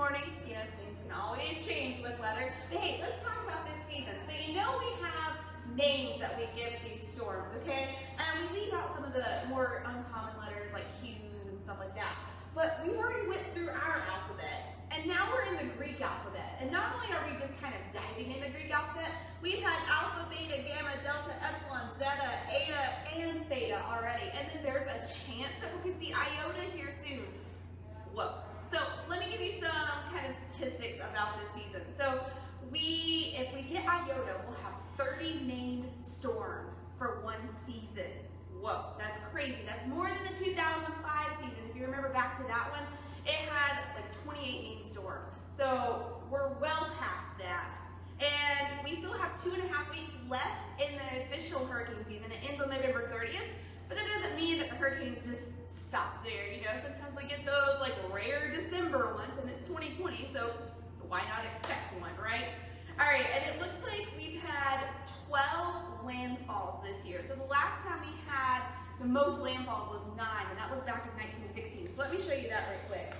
morning. You know, things can always change with weather. But hey, let's talk about this season. So you know we have names that we give these storms, okay? And we leave out some of the more uncommon letters like Q's and stuff like that. But we already went through our alphabet, and now we're in the Greek alphabet. And not only are we just kind of diving in the Greek alphabet, we've had alpha, beta, gamma, delta, epsilon, zeta, eta, and theta already. And then there's a chance that we could see iota here soon. Whoa. So let me give you some kind of statistics about this season. So if we get iota, we'll have 30 named storms for one season. Whoa, that's crazy. That's more than the 2005 season. If you remember back to that one, it had like 28 named storms. So we're well past that. And we still have 2.5 weeks left in the official hurricane season. It ends on November 30th, but that doesn't mean that the hurricanes just stop there. You know, sometimes we get those like rare December ones, and it's 2020, so why not expect one, right? All right, and it looks like we've had 12 landfalls this year. So the last time we had the most landfalls was 9, and that was back in 1916. So let me show you that right quick.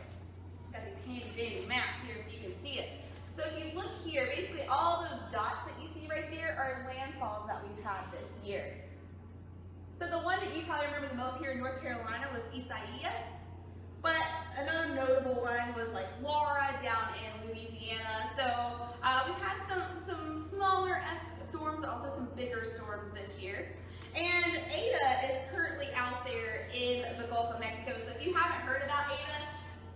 Got these handy dandy maps here so you can see it. So if you look here, basically all those dots that you see right there are landfalls that we've had this year. So the one that you probably remember the most here in North Carolina was Isaias. But another notable one was like Laura down in Louisiana. So we've had some smaller storms, also some bigger storms this year. And Eta is currently out there in the Gulf of Mexico. So if you haven't heard about Eta,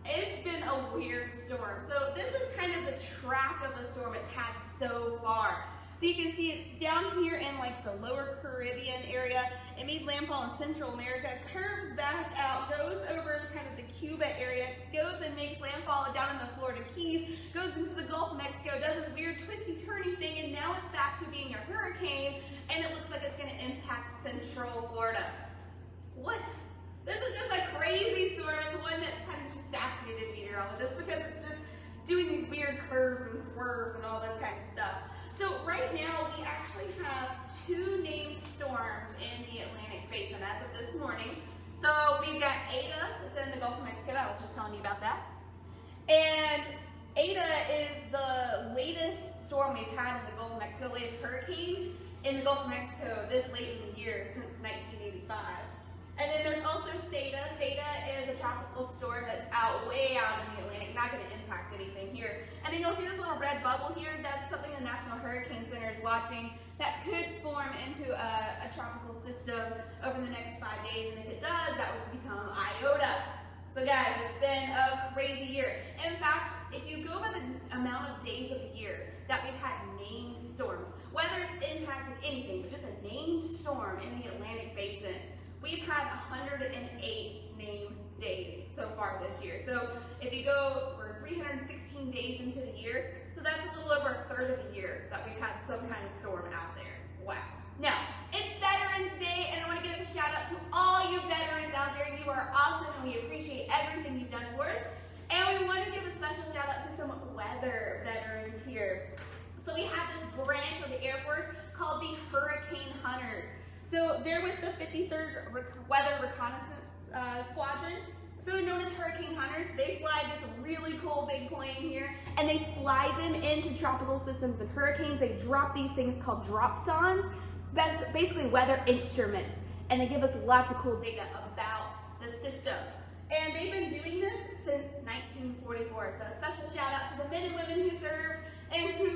it's been a weird storm. So this is kind of the track of the storm it's had so far. So you can see it's down here in like the lower Caribbean area. It made landfall in Central America, curves back out, goes over kind of the Cuba area, goes and makes landfall down in the Florida Keys, goes into the Gulf of Mexico, does this weird twisty-turny thing, and now it's back to being a hurricane, and it looks like it's going to impact Central Florida. What? This is just a crazy storm. It's one that's kind of just fascinated meteorologists because it's just doing these weird curves and swerves and all this kind of stuff. So right now we actually have 2 named storms in the Atlantic Basin as of this morning. So we've got Eta, that's in the Gulf of Mexico. I was just telling you about that. And Eta is the latest storm we've had in the Gulf of Mexico, latest hurricane in the Gulf of Mexico this late in the year since 1985. And then there's also Theta. Theta is a tropical storm that's way out in the Atlantic, not going to impact anything here. And then you'll see this little red bubble here. That's something the National Hurricane Center is watching that could form into a tropical system over the next 5 days. And if it does, that would become iota. So guys, it's been a crazy year. In fact, if you go by the amount of days of the year that we've had named storms, whether it's impacted anything, but just a named storm in the Atlantic Basin, we've had 108 named days so far this year. So if you go, we're 316 days into the year, so that's a little over a third of the year that we've had some kind of storm out there. Wow. Now, it's Veterans Day, and I want to give a shout out to all you veterans out there. You are awesome, and we appreciate everything you've done for us. And we want to give a special shout out to some weather veterans here. So we have this branch of the Air Force called the Hurricane Hunters. So they're with the 53rd Weather Reconnaissance Squadron, so known as Hurricane Hunters. They fly this really cool big plane here, and they fly them into tropical systems and hurricanes. They drop these things called dropsondes, basically weather instruments, and they give us lots of cool data about the system. And they've been doing this since 1944, so a special shout out to the men and women who served and who